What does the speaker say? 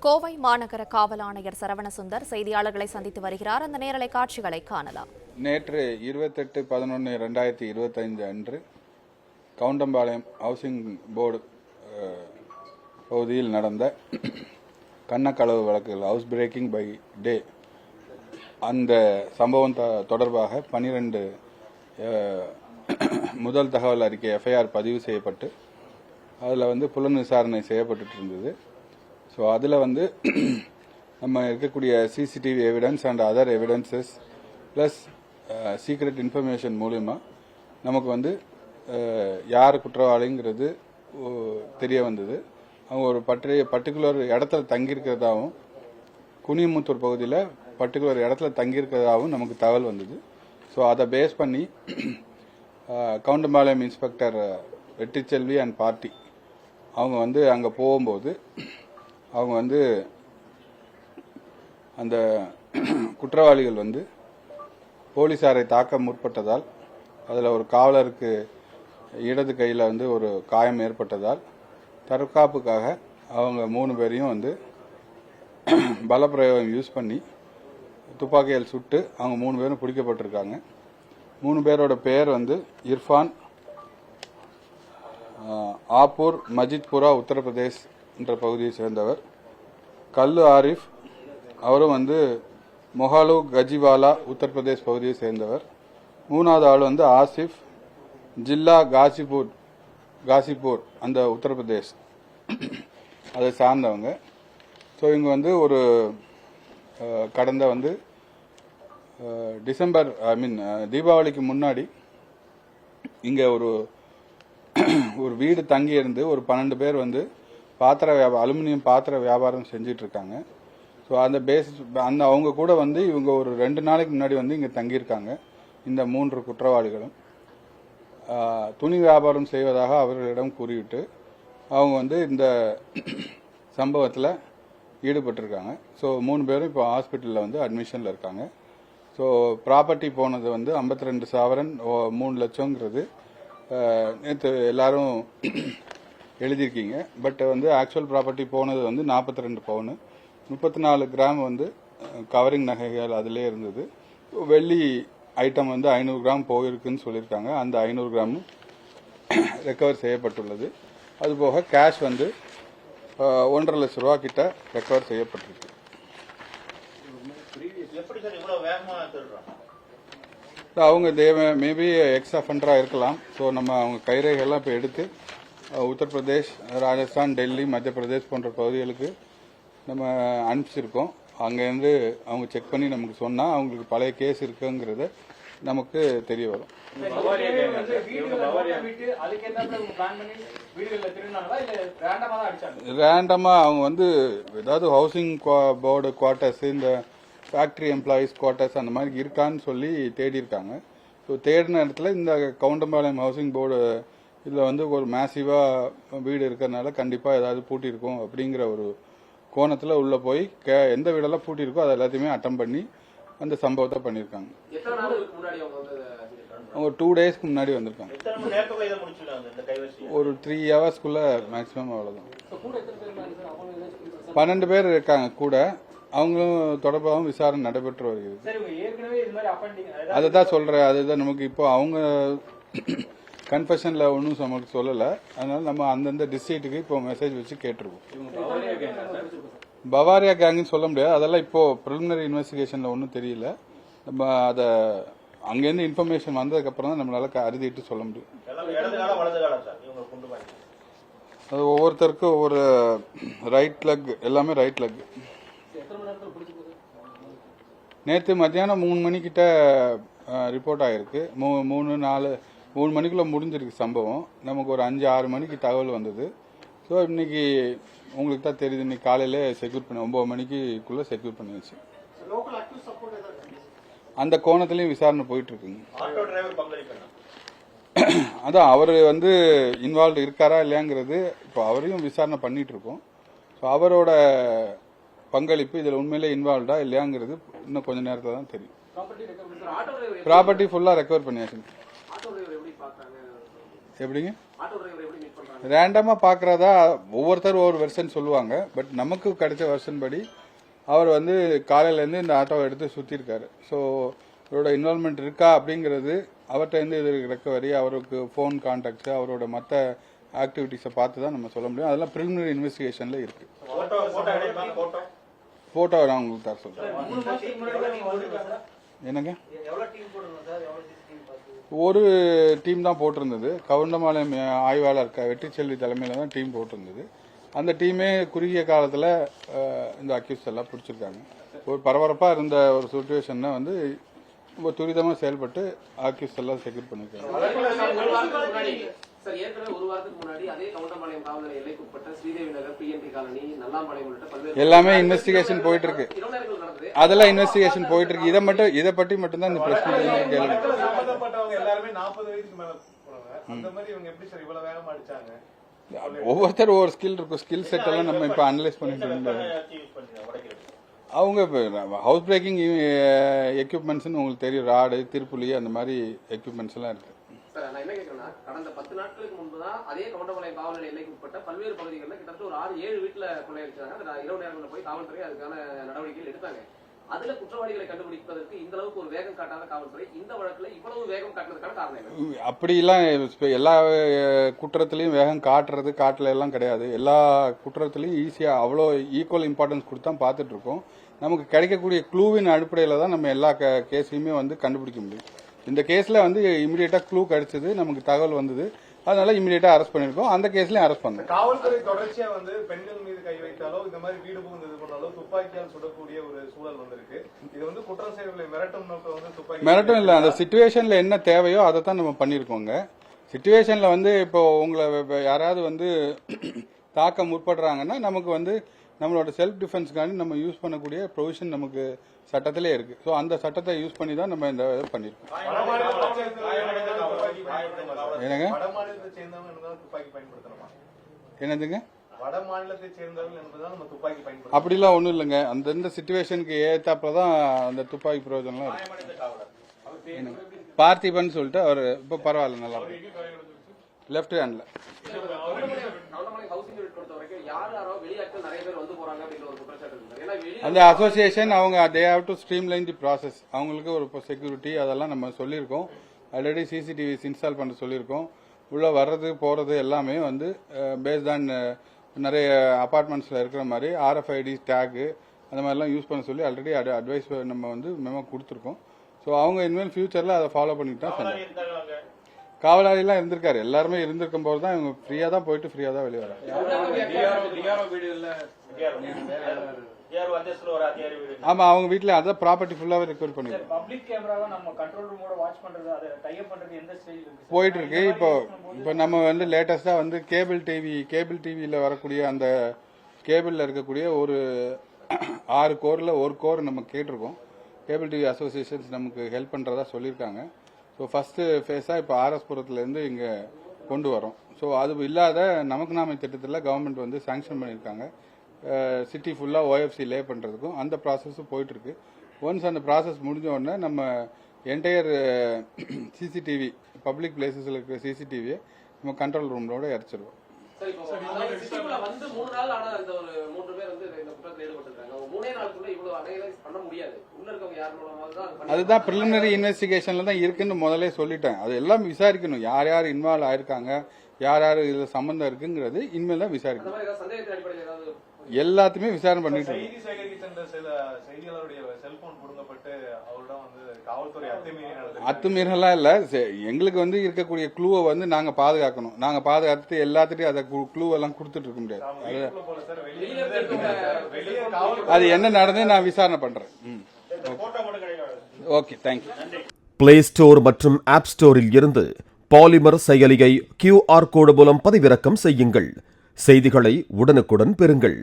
கோவை மாநகர காவல் ஆணையர் சரவணசுந்தர் செய்தியாளர்களை சந்தித்து வருகிறார். அந்த நேரலை காட்சிகளை காணலாம். நேற்று 28/11/2025 அன்று கவுண்டம்பாளையம் ஹவுசிங் போர்டு பகுதியில் நடந்த கண்ணக்களவு வழக்குகள் ஹவுஸ் பிரேக்கிங் பை டே அந்த சம்பவம் தொடர்பாக 12 முதல் தகவல் அறிக்கை எஃப்ஐஆர் பதிவு செய்யப்பட்டு அதில் புலன் விசாரணை செய்யப்பட்டு இருந்தது. ஸோ அதில் நம்ம இருக்கக்கூடிய CCTV evidence and other evidences plus secret information மூலிமா நமக்கு யார் குற்றவாளிங்கிறது தெரிய வந்தது. அவங்க ஒரு பர்டிகுலர் இடத்துல தங்கியிருக்கிறதாகவும் குனியமுத்தூர் பகுதியில் பர்டிகுலர் இடத்துல தங்கியிருக்கிறதாகவும் நமக்கு தகவல் வந்தது. ஸோ அதை பேஸ் பண்ணி Kavundampalayam inspector Vetrichelvi and party அவங்க அங்கே போகும்போது அவங்க அந்த குற்றவாளிகள் போலீசாரை தாக்க முற்பட்டதால் அதில் ஒரு காவலருக்கு இடது கையில் ஒரு காயம் ஏற்பட்டதால் தற்காப்புக்காக அவங்க 3 பேரையும் பலப்பிரயோகம் யூஸ் பண்ணி துப்பாக்கியால் சுட்டு அவங்க 3 பேரும் பிடிக்கப்பட்டிருக்காங்க. 3 பேரோட பெயர் இர்ஃபான், ஆப்பூர், மஜித்புரா உத்தரப்பிரதேஷ் என்ற பகுதியை சேர்ந்தவர். கல்லு ஆரிஃப் அவரும் மொஹாலு கஜிவாலா உத்தரப்பிரதேஷ் பகுதியை சேர்ந்தவர். 3வது ஆள் ஆசிஃப், ஜில்லா காசிப்பூர் அந்த உத்தரப்பிரதேஷ் அதை சார்ந்தவங்க. ஸோ இவங்க ஒரு கடந்த டிசம்பர் தீபாவளிக்கு முன்னாடி இங்கே ஒரு வீடு தங்கியிருந்து ஒரு 12 பேர் அலுமினியம் பாத்திர வியாபாரம் செஞ்சிட்டு இருக்காங்க. ஸோ அந்த அவங்க கூட இவங்க ஒரு 2 நாளைக்கு முன்னாடி இங்கே தங்கியிருக்காங்க. இந்த 3 குற்றவாளிகளும் துணி வியாபாரம் செய்வதாக அவர்களிடம் கூறிவிட்டு அவங்க இந்த சம்பவத்தில் ஈடுபட்டிருக்காங்க. ஸோ 3 பேரும் இப்போ ஹாஸ்பிட்டலில் அட்மிஷனில் இருக்காங்க. ஸோ ப்ராப்பர்ட்டி போனது 52 சவரன் 3 லட்சங்கிறது நேற்று எல்லாரும் எழுதியிருக்கீங்க. பட் ஆக்சுவல் ப்ராப்பர்ட்டி போனது 42 பவுன், 34 கிராம் கவரிங் நகைகள் அதிலே இருந்தது. வெள்ளி ஐட்டம் 500 கிராம் போயிருக்குன்னு சொல்லியிருக்காங்க. அந்த 500 கிராம் ரெக்கவர் செய்யப்பட்டுள்ளது. அதுபோக கேஷ் 1.5 லட்ச ரூபா கிட்ட ரெக்கவர் செய்யப்பட்டிருக்கு. அவங்க மேபி எக்ஸ் அஃபண்டரா இருக்கலாம். ஸோ நம்ம அவங்க கைரேகைகள்லாம் இப்போ எடுத்து உத்தரப்பிரதேஷ், ராஜஸ்தான், டெல்லி, மத்திய பிரதேஷ் போன்ற பகுதிகளுக்கு நம்ம அனுப்பிச்சிருக்கோம். அங்கேருந்து அவங்க செக் பண்ணி நமக்கு சொன்னால் அவங்களுக்கு பழைய கேஸ் இருக்குங்கிறத நமக்கு தெரிய வரும். ரேண்டமா அவங்க ஏதாவது ஹவுசிங் போர்டு குவார்ட்டர்ஸ், இந்த ஃபேக்டரி எம்ப்ளாயீஸ் குவார்ட்டர்ஸ் அந்த மாதிரி இருக்கான்னு சொல்லி தேடி இருக்காங்க. ஸோ தேடின இடத்துல இந்த கவுண்டம்பாளையம் ஹவுசிங் போர்டு இதில் ஒரு மேசிவாக வீடு இருக்கிறதுனால கண்டிப்பாக ஏதாவது பூட்டியிருக்கும் அப்படிங்கிற ஒரு கோணத்தில் உள்ளே போய் எந்த வீடெல்லாம் பூட்டியிருக்கோ அதை எல்லாத்தையுமே அட்டம் பண்ணி அந்த சம்பவத்தை பண்ணியிருக்காங்க. அவங்க 2 டேஸ்க்கு முன்னாடி வந்திருக்காங்க. ஒரு 3 ஹவர்ஸ்க்குள்ள மேக்ஸிமம் அவ்வளோதான். 12 பேர் இருக்காங்க கூட. அவங்களும் தொடர்பாகவும் விசாரணை நடைபெற்று வருகிறது. அதை தான் சொல்கிறேன். அதுதான் நமக்கு இப்போ அவங்க கன்ஃபெஷனில் ஒன்றும் நமக்கு சொல்லலை. அதனால நம்ம அந்தந்த டிஸ்ட்ரிக்ட்டுக்கு இப்போ மெசேஜ் வச்சு கேட்டிருக்கோம். பவாரியா கேங்குன்னு சொல்ல முடியாது. அதெல்லாம் இப்போ ப்ரிலிமினரி இன்வெஸ்டிகேஷனில் ஒன்றும் தெரியல. நம்ம அதை அங்கேருந்து இன்ஃபர்மேஷன் வந்ததுக்கப்புறம் தான் நம்மளால அறுதிட்டு சொல்ல முடியும். அது ஒவ்வொருத்தருக்கும் ஒவ்வொரு ரைட் லெக், எல்லாமே ரைட் லெக். நேற்று மத்தியானம் 3 மணிக்கிட்ட ரிப்போர்ட் ஆகிருக்கு. 3 மணிக்குள்ள முடிஞ்சிருக்கு சம்பவம். நமக்கு ஒரு 5-6 மணிக்கு தகவல் வந்தது. ஸோ இன்னைக்கு உங்களுக்கு தான் தெரியுது, இன்னைக்கு காலையில செக்யூர் பண்ணி 9 மணிக்குள்ள செக்யூர் பண்ணியாச்சு. அந்த கோணத்திலையும் விசாரணை போயிட்டு இருக்குங்க. அதான் அவர் இன்வால்வ் இருக்காரா இல்லையாங்கிறது இப்போ அவரையும் விசாரணை பண்ணிட்டு இருக்கோம். ஸோ அவரோட பங்களிப்பு இதில் உண்மையிலே இன்வால்வ்டா இல்லையாங்கிறது இன்னும் கொஞ்ச நேரத்தில் தான் தெரியும். ப்ராப்பர்ட்டி ஃபுல்லாக ரெக்கவர் பண்ணியாச்சு. எப்படிங்க ஆட்டோ டிரைவர் எப்படி மீட் பண்றாங்க? ரேண்டமாக பார்க்குறதா ஒவ்வொருத்தரும் ஒவ்வொரு வெர்ஷன் சொல்லுவாங்க. பட் நமக்கு கிடைச்ச வெர்ஷன் படி அவர் வந்து காலையிலேருந்து இந்த ஆட்டோவை எடுத்து சுற்றிருக்காரு. ஸோ அவரோட இன்வால்மெண்ட் இருக்கா அப்படிங்கிறது அவர்கிட்ட இது ரெக்கவரி, அவருக்கு ஃபோன் கான்டாக்ட்ஸ், அவரோட மற்ற ஆக்டிவிட்டீஸை பார்த்து தான் நம்ம சொல்ல முடியும். அதெல்லாம் ப்ரிலிமினரி இன்வெஸ்டிகேஷனில் இருக்கு. ஃபோட்டோ நான் உங்களுக்கு தர சொல்கிறேன். என்னங்க ஒரு டீம் தான் போட்டிருந்தது. கவுண்டம்பாளையம் ஆய்வாளர் வெற்றிச்செல்வி தலைமையில் தான் டீம் போட்டிருந்தது. அந்த டீமே குறுகிய காலத்தில் இந்த அக்யூஸ் எல்லாம் பிடிச்சிருக்காங்க. ஒரு பரபரப்பாக இருந்த ஒரு சுச்சுவேஷனை வந்து ரொம்ப துரிதமாக செயல்பட்டு அக்யூஸ் எல்லாம் செக்யூர் பண்ணியிருக்காங்க. சார், ஏற்கனவே ஒரு வாரத்துக்கு முன்னாடி அதே கவுண்டம்பாளையம் காவல் நிலைய எல்லைக்குட்பட்ட ஸ்ரீதேவி நகர், பிஎன்பி காலனி, நல்லாம்பாளையம் உள்ளிட்ட பல்வேறு எல்லாமே இன்வெஸ்டிகேஷன் போயிட்டு இருக்கு. நடந்தது. அதெல்லாம் இன்வெஸ்டிகேஷன் போயிட்டு இருக்கு. இதை பற்றி மட்டும்தான் இந்த பிரஸ் மீட்டிங் கேளுங்க. எல்லாருமே 40 வயதுக்கு மேல போறாங்க. அந்த மாதிரி இவங்க எப்படி சார் இவ்வளவு வேகமா அடிச்சாங்க? ஒவ்வொருத்தர் ஒவ்வொரு ஸ்கில் இருக்கும். ஸ்கில் செட் எல்லாம் நம்ம இப்ப அனலைஸ் பண்ணிட்டு இருக்கோம். அவங்க ஹவுஸ் பிரேக்கிங் எக்யூப்மெண்ட்ஸ்னு உங்களுக்கு தெரியும். ராடு, திருப்புலி, அந்த மாதிரி எக்யூப்மெண்ட்ஸ் எல்லாம் இருக்கு. சார், நான் என்ன கேட்கறேன்னா, கடந்த 10 நாட்களுக்கு முன்புதான் அதே கவுண்டம்பாளையம் காவல் நிலைய எல்லைக்குட்பட்ட பல்வேறு பகுதிகளில் கிட்டத்தட்ட ஒரு 6-7 வீட்டுல கொள்ளையடிச்சாங்க. அந்த இரவு நேரங்களில் போய் காவல்துறை அதுக்கான நடவடிக்கைகள் எடுத்தாங்க. அதுல குற்றவாளிகளை கண்டுபிடிப்பதற்கு இந்த அளவுக்கு ஒரு வேகம் காட்டாத காவல்துறை இந்த வழக்குல இவ்வளவு வேகம் காட்டுறதுக்கான காரணம் என்ன? அப்படிலாம் எல்லா குற்றத்திலையும் வேகம் காட்டல எல்லாம் கிடையாது. எல்லா குற்றத்திலையும் ஈஸியா அவ்வளோ ஈக்குவல் இம்பார்ட்டன்ஸ் கொடுத்தா பார்த்துட்டு இருக்கோம். நமக்கு கிடைக்கக்கூடிய க்ளூவின் அடிப்படையில தான் நம்ம எல்லா கேஸையுமே வந்து கண்டுபிடிக்க முடியும். இந்த கேஸ்ல வந்து இமிடியேட்டா க்ளூ கிடைச்சது, நமக்கு தகவல் வந்தது, அதனால இமிடியேட்டா அரெஸ்ட் பண்ணிருக்கோம். அந்த கேஸ்லயும் அரெஸ்ட் பண்ணோம். காவல்துறை தொடர்ச்சியா வந்து பெண்கள் மீது கை வைத்தாலோ இந்த மாதிரி வீடு புகுந்து இது பண்ணாலோ துப்பாக்கியால் சுடக்கூடிய ஒரு சூழல் வந்திருக்கு. இது வந்து குற்றம் செய்யவில்லை, மிரட்டும் நோக்கம் வந்து துப்பாக்கி மிரட்டும் இல்ல. அந்த சிச்சுவேஷன்ல என்ன தேவையோ அதை தான் நம்ம பண்ணிருக்கோங்க. சிச்சுவேஷன்ல வந்து இப்போ உங்களை யாராவது வந்து தாக்க முற்படுறாங்கன்னா நமக்கு வந்து நம்மளோட செல்ஃப் டிஃபென்ஸ்க்காண்டி நம்ம யூஸ் பண்ணக்கூடிய ப்ரொவிஷன் நமக்கு சட்டத்திலே இருக்கு. ஸோ அந்த சட்டத்தை யூஸ் பண்ணி தான் நம்ம இந்த இதை பண்ணிருக்கோம். என்னங்க என்னதுங்க அப்படிலாம் ஒன்றும் இல்லைங்க. அந்தந்த சிச்சுவேஷனுக்கு ஏத்தாப்புல தான் அந்த துப்பாக்கி பிரயோஜனம்லாம் இருக்கு. பார்த்திபன் சொல்லிட்டு அவர் இப்போ பரவாயில்ல, நல்லா லெஃப்ட் ஹேண்ட்ல அந்த அசோசியேஷன் அவங்க they have to streamline the process. அவங்களுக்கு ஒரு செக்யூரிட்டி அதெல்லாம் நம்ம சொல்லியிருக்கோம். ஆல்ரெடி சிசிடிவிஸ் இன்ஸ்டால் பண்ண சொல்லியிருக்கோம். உள்ள வர்றது போறது எல்லாமே வந்து பேஸ்ட் ஆன் நிறைய அபார்ட்மெண்ட்ஸ்ல இருக்கிற மாதிரி RFID டேக் அந்த மாதிரிலாம் யூஸ் பண்ண சொல்லி ஆல்ரெடி அட்வைஸ் நம்ம வந்து மெமோ கொடுத்துருக்கோம். ஸோ அவங்க இனிமேல் ஃபியூச்சர்ல அதை ஃபாலோ பண்ணிட்டு தான் சொன்னாங்க. காவலாளிலாம் இருந்திருக்காரு. எல்லாருமே இருந்திருக்கும் போது தான் இவங்க ஃப்ரீயா தான் போயிட்டு ஃப்ரீயா தான் வெளியே வராங்க. ஆமா, அவங்க வீட்டுல அதான் ப்ராப்பர்ட்டி ஃபுல்லாவே ரெக்கவர் பண்ணிருக்கோம். போயிட்டு இருக்கு. இப்போ நம்ம வந்து லேட்டஸ்டா வந்து கேபிள் டிவியில வரக்கூடிய அந்த கேபிள்ல இருக்கக்கூடிய ஒரு 6 கோர்ல ஒரு கோர் நம்ம கேட்டிருக்கோம். கேபிள் டிவி அசோசியேஷன்ஸ் நமக்கு ஹெல்ப் பண்றதா சொல்லியிருக்காங்க. ஸோ ஃபர்ஸ்ட் ஃபேஸா இப்போ RS புரத்துல இருந்து இங்க கொண்டு வரோம். ஸோ அது இல்லாத நமக்கு நாம திட்டத்தில் கவர்மெண்ட் வந்து சாங்ஷன் பண்ணியிருக்காங்க. சிட்டி ஃபுல்லாக OFC லே பண்ணுறதுக்கும் அந்த ப்ராசஸும் போயிட்டு இருக்கு. ஒன்ஸ் அந்த ப்ராசஸ் முடிஞ்ச உடனே நம்ம என்டையர் CCTV பப்ளிக் பிளேசஸில் இருக்கிற CCTVயை நம்ம கண்ட்ரோல் ரூமோட இறச்சிருவோம். அதுதான் பிரிலிமினரி இன்வெஸ்டிகேஷன்ல தான் இருக்குன்னு முதல்ல சொல்லிட்டேன். அது எல்லாம் விசாரிக்கணும். யார் யார் இன்வால்வ் ஆயிருக்காங்க, யார் யார் இதுல சம்பந்தம் இருக்குங்கிறது இனிமேல் தான் விசாரிக்கணும். எல்லாத்தையுமே விசாரணை பண்ணிட்டு அத்துமீறலாம் இல்ல. எங்களுக்கு வந்து இருக்கக்கூடிய க்ளூவை வந்து நாங்க பாதுகாக்கணும். நாங்க பாதுகாத்து எல்லாத்திட்டையும் அதை க்ளூ எல்லாம் கொடுத்துட்டு இருக்க முடியாது. அது என்ன நடந்து நான் விசாரணை பண்றேன். Okay, thank you. பிளே ஸ்டோர் மற்றும் ஆப் ஸ்டோரில் இருந்து பாலிமர் செயலியை QR கோடு மூலம் பதிவிறக்கம் செய்யுங்கள். செய்திகளை உடனுக்குடன் பெறுங்கள்.